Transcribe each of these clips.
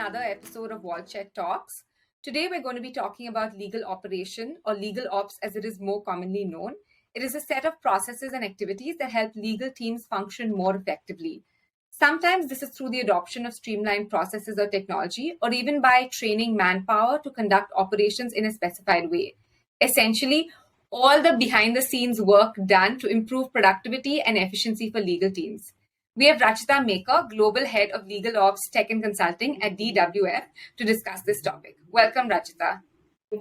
another episode of Walchet Talks. Today we're going to be talking about legal operation, or legal ops as it is more commonly known. It is a set of processes and activities that help legal teams function more effectively. Sometimes this is through the adoption of streamlined processes or technology, or even by training manpower to conduct operations in a specified way. Essentially, all the behind-the-scenes work done to improve productivity and efficiency for legal teams. We have Rachita Maker, Global Head of Legal Ops Tech and Consulting at DWF, to discuss this topic. Welcome, Rachita.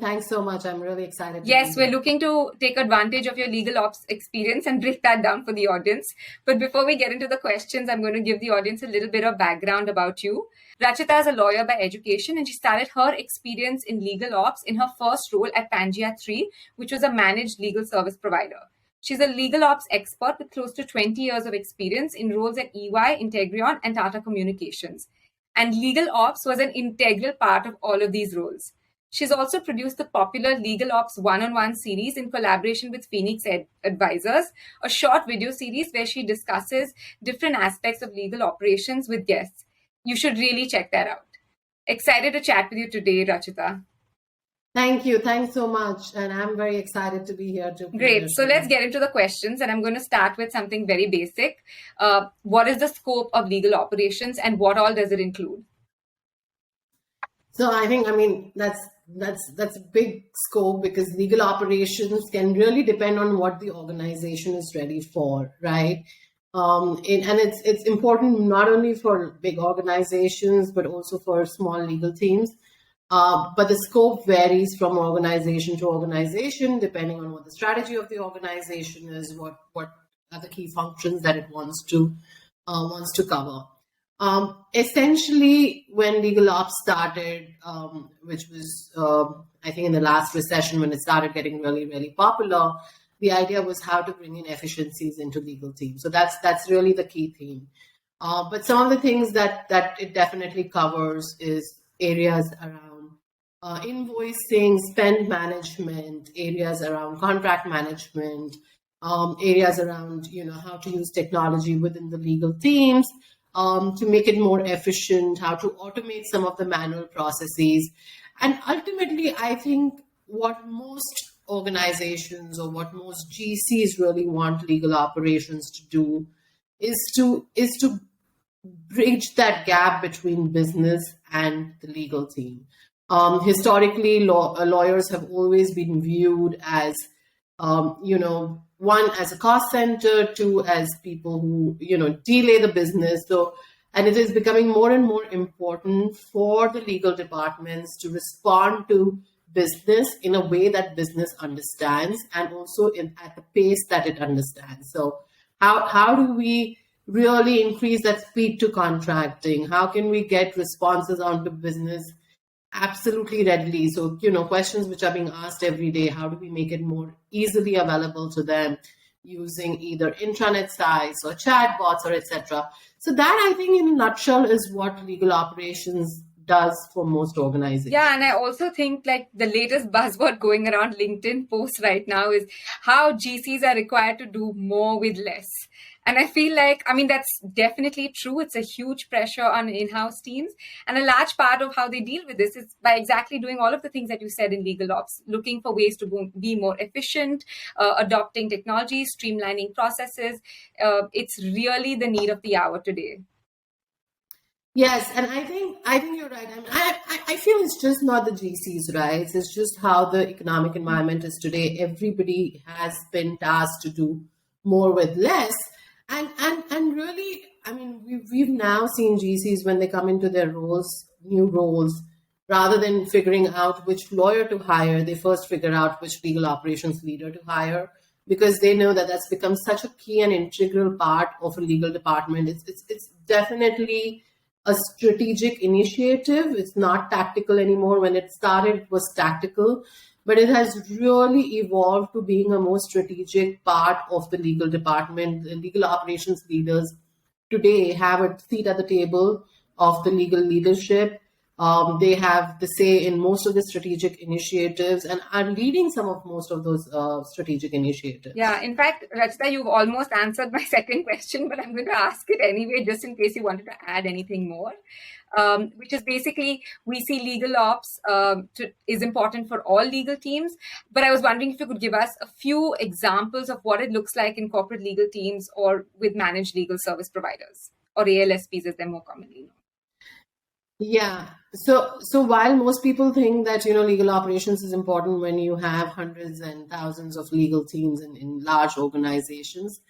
Thanks so much. I'm really excited. Yes, we're looking to take advantage of your legal ops experience and break that down for the audience. But before we get into the questions, I'm going to give the audience a little bit of background about you. Rachita is a lawyer by education, and she started her experience in legal ops in her first role at Pangea 3, which was a managed legal service provider. She's a legal ops expert with close to 20 years of experience in roles at EY, Integrion, and Tata Communications. And legal ops was an integral part of all of these roles. She's also produced the popular Legal Ops one-on-one series in collaboration with Phoenix Advisors, a short video series where she discusses different aspects of legal operations with guests. You should really check that out. Excited to chat with you today, Rachita. Thank you. Thanks so much. And I'm very excited to be here too. Great. So let's get into the questions. And I'm going to start with something very basic. What is the scope of legal operations and what all does it include? So that's a big scope, because legal operations can really depend on what the organization is ready for, right? And it's important not only for big organizations, but also for small legal teams. But the scope varies from organization to organization, depending on what the strategy of the organization is, what are the key functions that it wants to cover. Essentially, when legal ops started, which was, I think, in the last recession when it started getting really, really popular, the idea was how to bring in efficiencies into legal teams. So that's really the key theme. But some of the things that it definitely covers is areas around invoicing, spend management, areas around contract management, areas around how to use technology within the legal teams to make it more efficient, how to automate some of the manual processes. And ultimately, I think what most organizations or what most GCs really want legal operations to do is to bridge that gap between business and the legal team. Historically, lawyers have always been viewed as, one, as a cost center, two, as people who, delay the business. So, and it is becoming more and more important for the legal departments to respond to business in a way that business understands, and also at the pace that it understands. So how do we really increase that speed to contracting? How can we get responses onto business absolutely readily? So, questions which are being asked every day, how do we make it more easily available to them using either intranet sites or chatbots or etc. So that, I think, in a nutshell, is what legal operations does for most organizations. Yeah, and I also think like the latest buzzword going around LinkedIn posts right now is how GCs are required to do more with less. And I feel like, that's definitely true. It's a huge pressure on in-house teams. And a large part of how they deal with this is by exactly doing all of the things that you said in legal ops, looking for ways to be more efficient, adopting technology, streamlining processes. It's really the need of the hour today. Yes, and I think you're right. I feel it's just not the GCs, right? It's just how the economic environment is today. Everybody has been tasked to do more with less. And really, we've now seen GCs, when they come into their new roles, rather than figuring out which lawyer to hire, they first figure out which legal operations leader to hire, because they know that that's become such a key and integral part of a legal department. It's definitely a strategic initiative. It's not tactical anymore. When it started, it was tactical. But it has really evolved to being a more strategic part of the legal department. The legal operations leaders today have a seat at the table of the legal leadership. They have the say in most of the strategic initiatives and are leading some of most of those strategic initiatives. Yeah, in fact, Rachita, you've almost answered my second question, but I'm going to ask it anyway, just in case you wanted to add anything more. Which is basically, we see legal ops is important for all legal teams. But I was wondering if you could give us a few examples of what it looks like in corporate legal teams or with managed legal service providers, or ALSPs as they're more commonly known. Yeah. So while most people think that, legal operations is important when you have hundreds and thousands of legal teams in large organizations,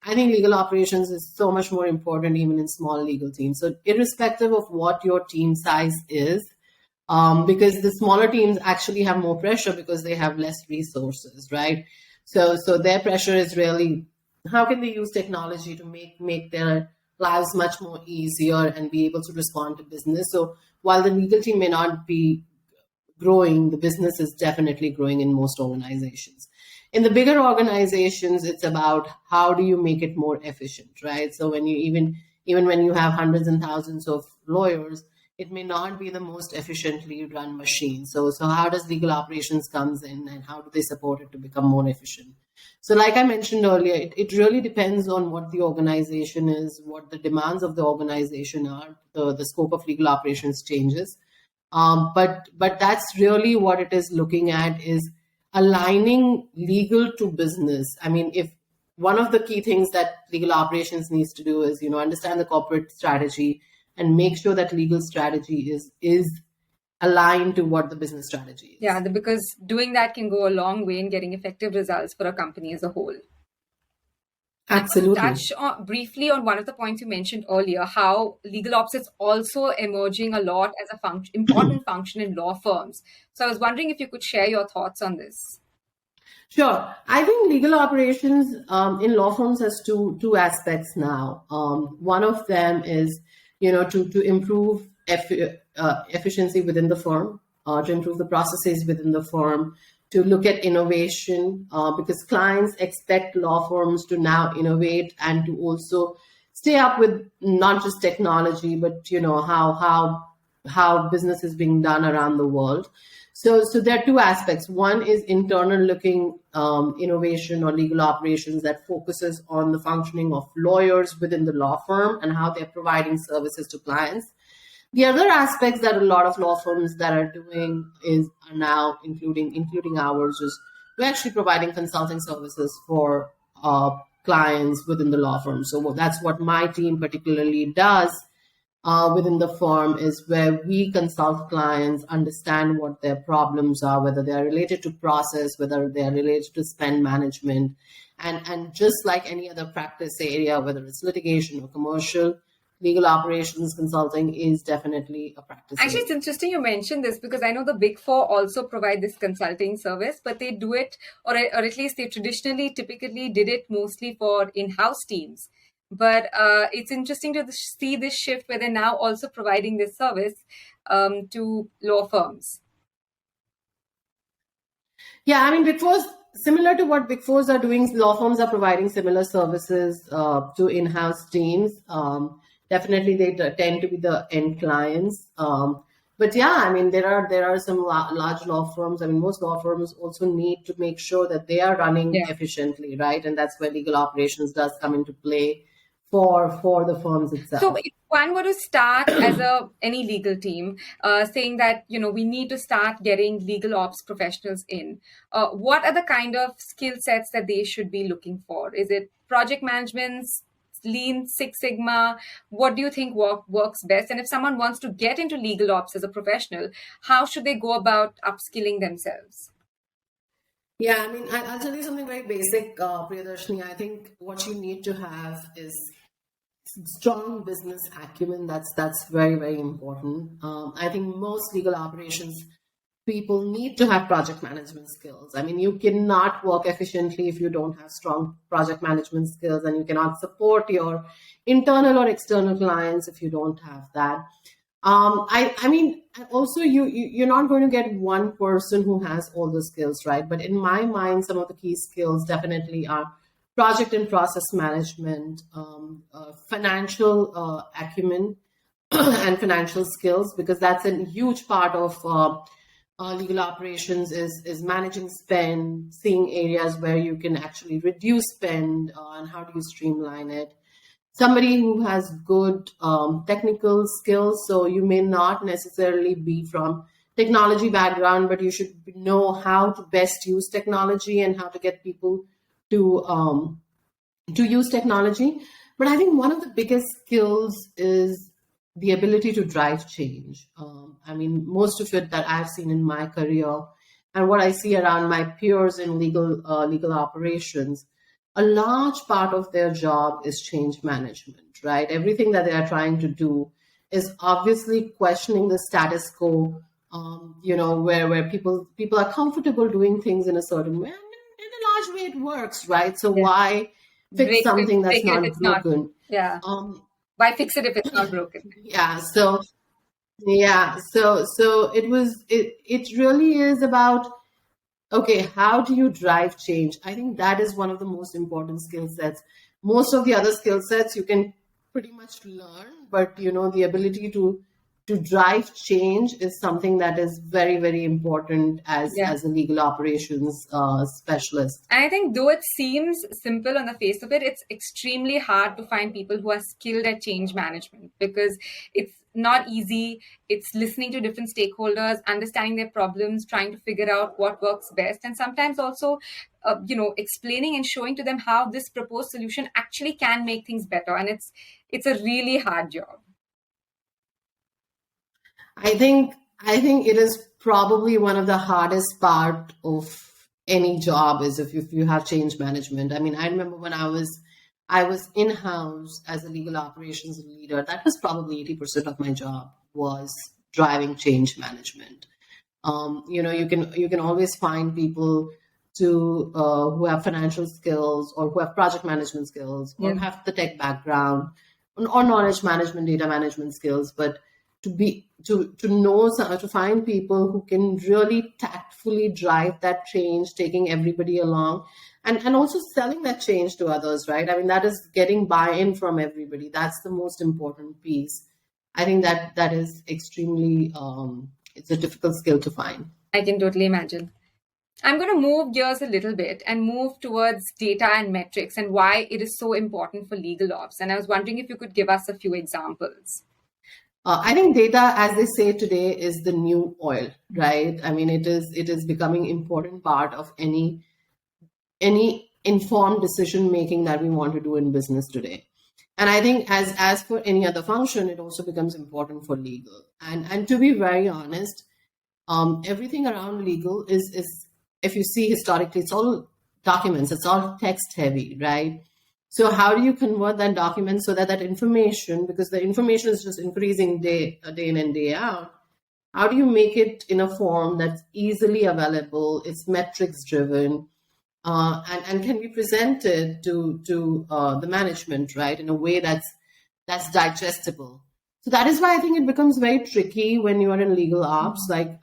I think legal operations is so much more important even in small legal teams. So irrespective of what your team size is, because the smaller teams actually have more pressure because they have less resources, right? So their pressure is really how can they use technology to make their lives much more easier and be able to respond to business. So while the legal team may not be growing, the business is definitely growing in most organizations. In the bigger organizations, it's about how do you make it more efficient, right? So when you even when you have hundreds and thousands of lawyers, it may not be the most efficiently run machine. So how does legal operations comes in and how do they support it to become more efficient? So like I mentioned earlier, it really depends on what the organization is, what the demands of the organization are, the scope of legal operations changes. But that's really what it is looking at is aligning legal to business. I mean, if one of the key things that legal operations needs to do is, understand the corporate strategy and make sure that legal strategy is aligned to what the business strategy is. Yeah, because doing that can go a long way in getting effective results for a company as a whole. Absolutely. Touch briefly on one of the points you mentioned earlier, how legal ops is also emerging a lot as a important function in law firms. So I was wondering if you could share your thoughts on this. Sure. I think legal operations in law firms has two aspects now. One of them is, to improve efficiency within the firm, to improve the processes within the firm, to look at innovation, because clients expect law firms to now innovate and to also stay up with not just technology, but how business is being done around the world. So there are two aspects. One is internal looking innovation or legal operations that focuses on the functioning of lawyers within the law firm and how they're providing services to clients. The other aspects that a lot of law firms that are doing are now including ours is we're actually providing consulting services for clients within the law firm. So that's what my team particularly does within the firm, is where we consult clients, understand what their problems are, whether they are related to process, whether they are related to spend management, and just like any other practice area, whether it's litigation or commercial, legal operations consulting is definitely a practice. Actually, it's interesting you mentioned this because I know the Big Four also provide this consulting service, but they do it, or at least they typically did it mostly for in-house teams. But it's interesting to see this shift where they're now also providing this service to law firms. Yeah, I mean, Big Fours, similar to what Big Fours are doing, law firms are providing similar services to in-house teams. Definitely, they tend to be the end clients. But yeah, I mean, there are some large law firms. I mean, most law firms also need to make sure that they are running efficiently, right? And that's where legal operations does come into play for the firms itself. So if one were to start as any legal team, saying that, we need to start getting legal ops professionals in, what are the kind of skill sets that they should be looking for? Is it project management, Lean, Six Sigma? What do you think works best? And if someone wants to get into legal ops as a professional, how should they go about upskilling themselves? Yeah, I mean, I'll tell you something very basic, Priyadarshini. I think what you need to have is strong business acumen. That's very, very important. I think most legal operations people need to have project management skills. I mean, you cannot work efficiently if you don't have strong project management skills, and you cannot support your internal or external clients if you don't have that. I mean, also you're not going to get one person who has all the skills, right? But in my mind, some of the key skills definitely are project and process management, financial acumen, and financial skills, because that's a huge part of legal operations is managing spend, seeing areas where you can actually reduce spend, and how do you streamline it. Somebody who has good technical skills, so you may not necessarily be from technology background, but you should know how to best use technology and how to get people to use technology. But I think one of the biggest skills is the ability to drive change. I mean, most of it that I've seen in my career and what I see around my peers in legal operations, a large part of their job is change management, right? Everything that they are trying to do is obviously questioning the status quo, where people are comfortable doing things in a certain way. And in a large way, it works, right? So why fix something that's break it if not it's broken? Yeah. Why fix it if it's not broken? Yeah. So it really is about, okay, how do you drive change? I think that is one of the most important skill sets. Most of the other skill sets you can pretty much learn, but the ability to drive change is something that is very, very important as a legal operations specialist. And I think though it seems simple on the face of it, it's extremely hard to find people who are skilled at change management, because it's not easy. It's listening to different stakeholders, understanding their problems, trying to figure out what works best, and sometimes also explaining and showing to them how this proposed solution actually can make things better. And it's a really hard job. I think it is probably one of the hardest part of any job is if you have change management. I mean, I remember when I was in-house as a legal operations leader, that was probably 80% of my job was driving change management. You can always find people who have financial skills or who have project management skills or have the tech background or knowledge management, data management skills, but to find people who can really tactfully drive that change, taking everybody along, and also selling that change to others, right? I mean, that is getting buy-in from everybody. That's the most important piece. I think that is extremely, it's a difficult skill to find. I can totally imagine. I'm going to move gears a little bit and move towards data and metrics and why it is so important for legal ops. And I was wondering if you could give us a few examples. I think data, as they say today, is the new oil, right? I mean, it is becoming important part of any informed decision making that we want to do in business today. And I think as for any other function, it also becomes important for legal. And to be very honest, everything around legal is, if you see historically, it's all documents, it's all text heavy, right? So how do you convert that document so that information, because the information is just increasing day in and day out, how do you make it in a form that's easily available, it's metrics driven, and can be presented to the management, right, in a way that's digestible. So that is why I think it becomes very tricky when you are in legal ops, like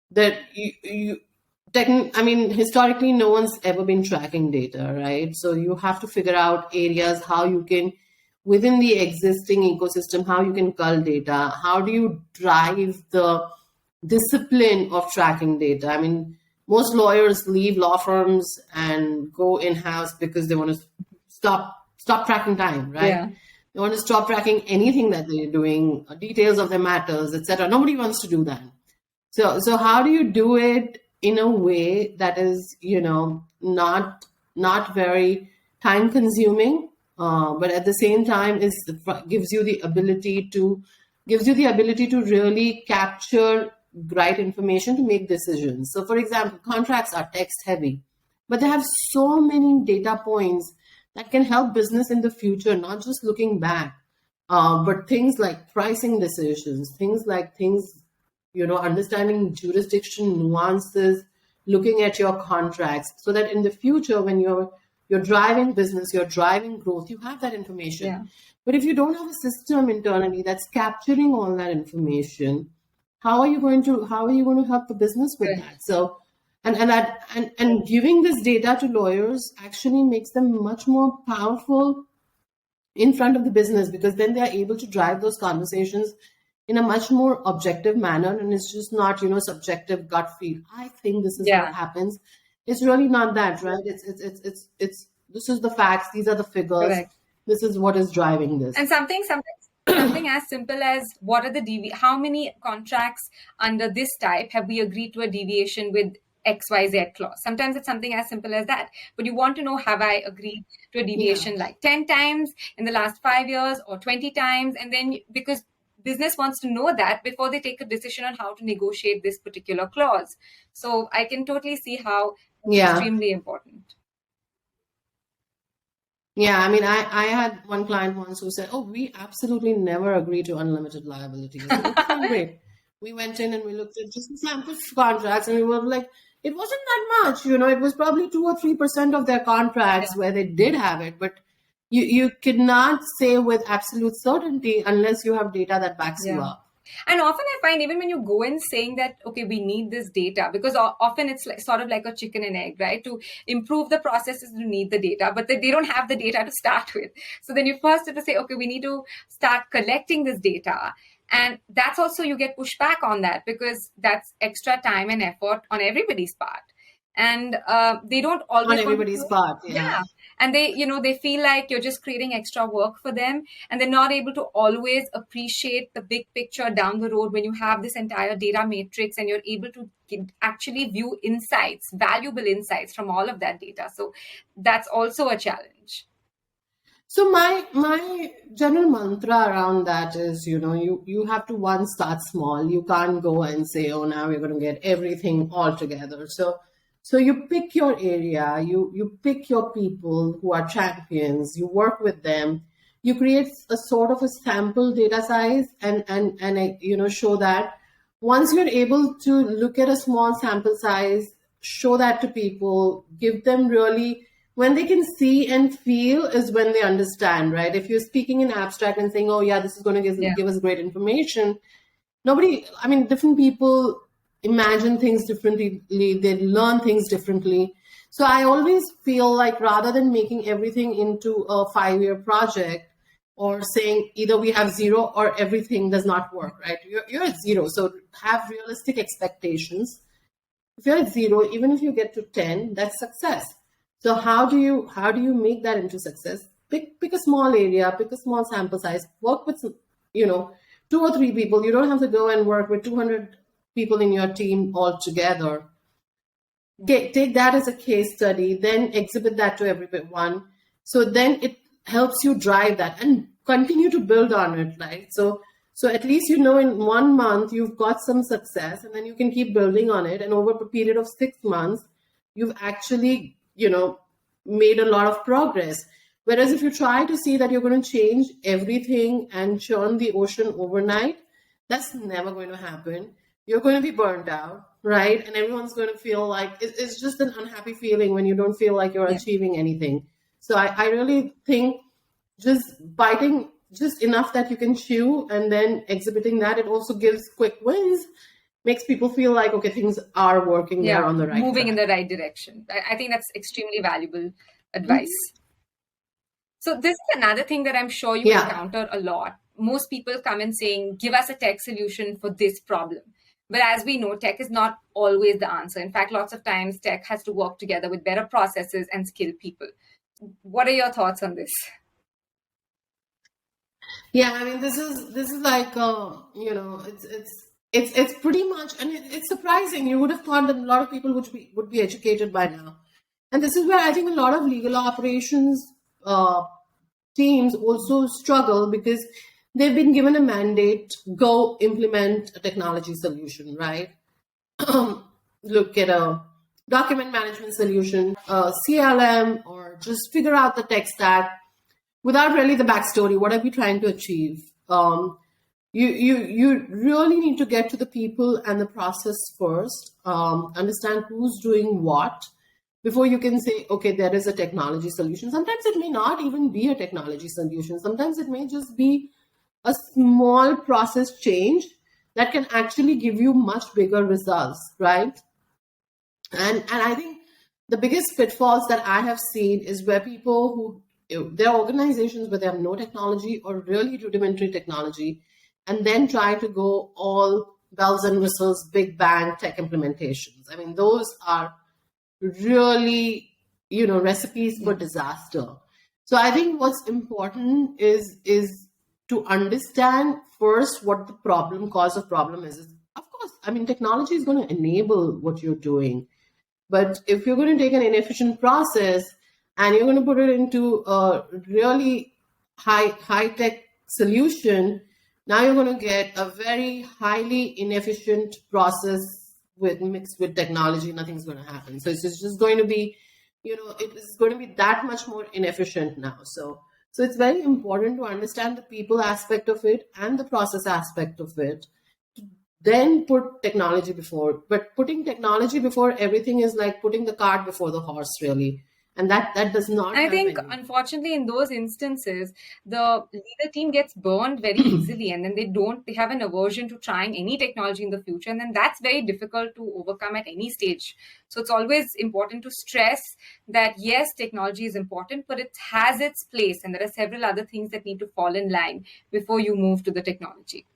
that historically, no one's ever been tracking data, right? So you have to figure out areas how you can, within the existing ecosystem, how you can cull data. How do you drive the discipline of tracking data? I mean, most lawyers leave law firms and go in-house because they want to stop tracking time, right? Yeah. They want to stop tracking anything that they're doing, details of their matters, etc. Nobody wants to do that. So how do you do it in a way that is, not very time consuming, but at the same time gives you the ability to really capture right information to make decisions. So for example, contracts are text heavy, but they have so many data points that can help business in the future, not just looking back, but things like pricing decisions, understanding jurisdiction nuances, looking at your contracts, so that in the future, when you're driving business, you're driving growth, you have that information. Yeah. But if you don't have a system internally that's capturing all that information, how are you going to help the business with that? So, and giving this data to lawyers actually makes them much more powerful in front of the business, because then they are able to drive those conversations in a much more objective manner, and it's just not, subjective gut feel. I think this is what happens. It's really not that, right? It's this is the facts. These are the figures. Correct. This is what is driving this. And something as simple as what are the how many contracts under this type have we agreed to a deviation with XYZ clause? Sometimes it's something as simple as that. But you want to know, have I agreed to a deviation like 10 times in the last 5 years or 20 times? And then because business wants to know that before they take a decision on how to negotiate this particular clause. So I can totally see how it's extremely important. Yeah, I mean, I had one client once who said, "Oh, we absolutely never agree to unlimited liability." I said, "Okay, great." We went in and we looked at just sample contracts, and we were like, it wasn't that much, it was probably 2 or 3% of their contracts where they did have it, but you cannot say with absolute certainty unless you have data that backs you up. And often I find even when you go in saying that, okay, we need this data, because often it's like sort of like a chicken and egg, right? To improve the processes, you need the data, but they don't have the data to start with. So then you first have to say, okay, we need to start collecting this data. And that's also, you get pushback on that because that's extra time and effort on everybody's part. And they don't always on everybody's part. And they feel like you're just creating extra work for them, and they're not able to always appreciate the big picture down the road when you have this entire data matrix and you're able to actually view insights, valuable insights from all of that data. So that's also a challenge. So my general mantra around that is, you have to start small. You can't go and say, oh, now we're going to get everything all together. So you pick your area, you pick your people who are champions, you work with them, you create a sort of a sample data size and show that. Once you're able to look at a small sample size, show that to people, give them really, when they can see and feel is when they understand, right? If you're speaking in abstract and saying, oh yeah, this is going to give us great information, different people imagine things differently, they learn things differently. So I always feel like rather than making everything into a 5-year project or saying either we have 0 or everything does not work, right? You're at 0, so have realistic expectations. If you're at 0, even if you get to 10, that's success. So how do you make that into success? Pick a small area, pick a small sample size, work with 2 or 3 people. You don't have to go and work with 200 people in your team all together. Take that as a case study, then exhibit that to everyone. So then it helps you drive that and continue to build on it, right? So at least in 1 month you've got some success, and then you can keep building on it. And over a period of 6 months, you've actually, made a lot of progress. Whereas if you try to see that you're going to change everything and churn the ocean overnight, that's never going to happen. You're going to be burned out, right? And everyone's going to feel like it's just an unhappy feeling when you don't feel like you're achieving anything. So I really think just biting just enough that you can chew and then exhibiting that, it also gives quick wins, makes people feel like, okay, things are working, they're on the right moving track. in the right direction. I think that's extremely valuable advice. So this is another thing that I'm sure you encounter a lot. Most people come in saying, give us a tech solution for this problem. But as we know, tech is not always the answer. In fact, lots of times tech has to work together with better processes and skilled people. What are your thoughts on this? Yeah, this is like it's pretty much, and it's surprising. You would have thought that a lot of people would be educated by now, and this is where I think a lot of legal operations teams also struggle because they've been given a mandate, go implement a technology solution, right? Look at a document management solution, a CLM, or just figure out the tech stack without really the backstory. What are we trying to achieve? You really need to get to the people and the process first, understand who's doing what, before you can say, okay, there is a technology solution. Sometimes it may not even be a technology solution. Sometimes it may just be a small process change that can actually give you much bigger results, right? And I think the biggest pitfalls that I have seen is where people who there are organizations where they have no technology or really rudimentary technology, and then try to go all bells and whistles, big bang tech implementations. I mean, those are really, recipes for disaster. So I think what's important is to understand first what the cause of problem is. Of course, I mean, technology is going to enable what you're doing. But if you're going to take an inefficient process and you're going to put it into a really high-tech solution, now you're going to get a very highly inefficient process mixed with technology. Nothing's going to happen. So it's just going to be, it is going to be that much more inefficient now. So it's very important to understand the people aspect of it and the process aspect of it. Then put technology before. But putting technology before everything is like putting the cart before the horse, really. And that does not. I think, unfortunately, in those instances, the legal team gets burned very easily, and then they have an aversion to trying any technology in the future, and then that's very difficult to overcome at any stage. So it's always important to stress that yes, technology is important, but it has its place, and there are several other things that need to fall in line before you move to the technology.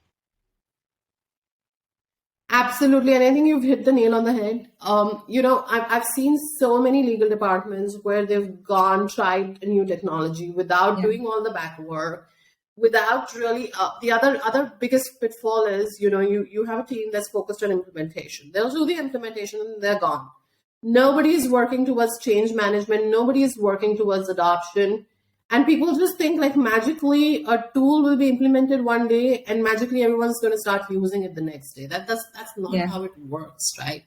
Absolutely, and I think you've hit the nail on the head. I've seen so many legal departments where they've tried a new technology without doing all the back work, without really. The other biggest pitfall is, you have a team that's focused on implementation. They'll do the implementation and they're gone. Nobody is working towards change management. Nobody is working towards adoption. And people just think like magically a tool will be implemented one day and magically everyone's going to start using it the next day. That's not how it works, right?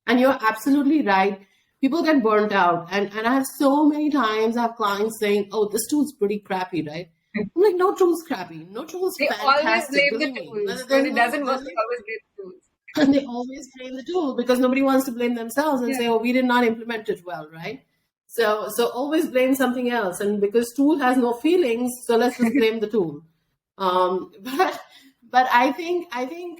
And you're absolutely right. People get burnt out. And I have so many times I have clients saying, oh, this tool's pretty crappy, right? I'm like, no tool's crappy. No tool's fantastic. They always blame the tools. When it doesn't work, they always blame the tools. And they always blame the tool because nobody wants to blame themselves and say, oh, we did not implement it well, right? So always blame something else, and because tool has no feelings, so let's just blame the tool. But I think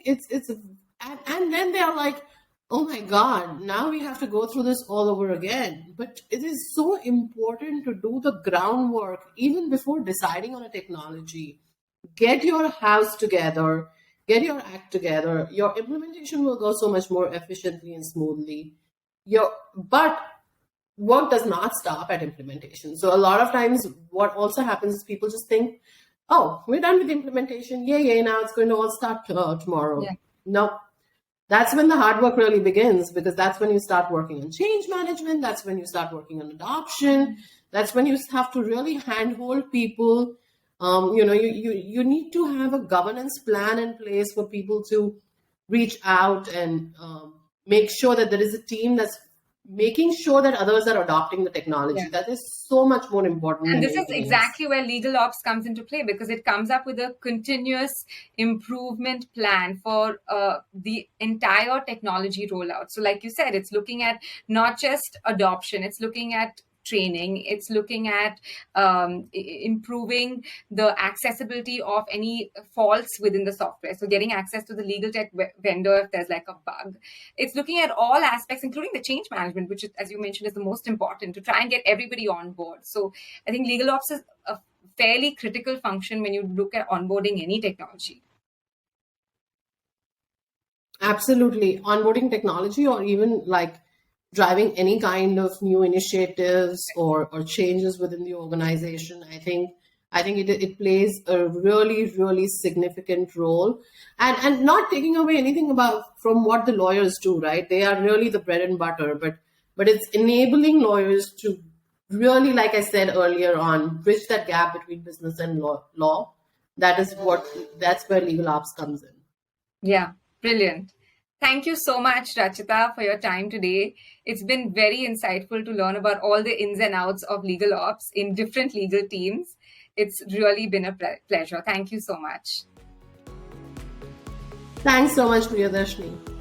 it's and then they're like, oh my God, now we have to go through this all over again. But it is so important to do the groundwork even before deciding on a technology. Get your house together, get your act together. Your implementation will go so much more efficiently and smoothly. But work does not stop at implementation. So a lot of times what also happens is people just think, oh, we're done with the implementation. Yay, now it's going to all start tomorrow. Yeah. No, that's when the hard work really begins, because that's when you start working on change management. That's when you start working on adoption. That's when you have to really handhold people. You need to have a governance plan in place for people to reach out and make sure that there is a team that's making sure that others are adopting the technology. Yeah. That is so much more important. And this is exactly where legal ops comes into play, because it comes up with a continuous improvement plan for the entire technology rollout. So like you said, it's looking at not just adoption, it's looking at training, it's looking at improving the accessibility of any faults within the software. So getting access to the legal tech vendor if there's like a bug. It's looking at all aspects, including the change management, which is, as you mentioned, is the most important, to try and get everybody on board. So I think legal ops is a fairly critical function when you look at onboarding any technology. Absolutely. Onboarding technology, or even like driving any kind of new initiatives or changes within the organization, I think it plays a really, really significant role, and not taking away anything from what the lawyers do, right? They are really the bread and butter, but it's enabling lawyers to really, like I said earlier on, bridge that gap between business and law. That's where legal ops comes in. Yeah, brilliant. Thank you so much, Rachita, for your time today. It's been very insightful to learn about all the ins and outs of legal ops in different legal teams. It's really been a pleasure. Thank you so much. Thanks so much, Priyadarshini.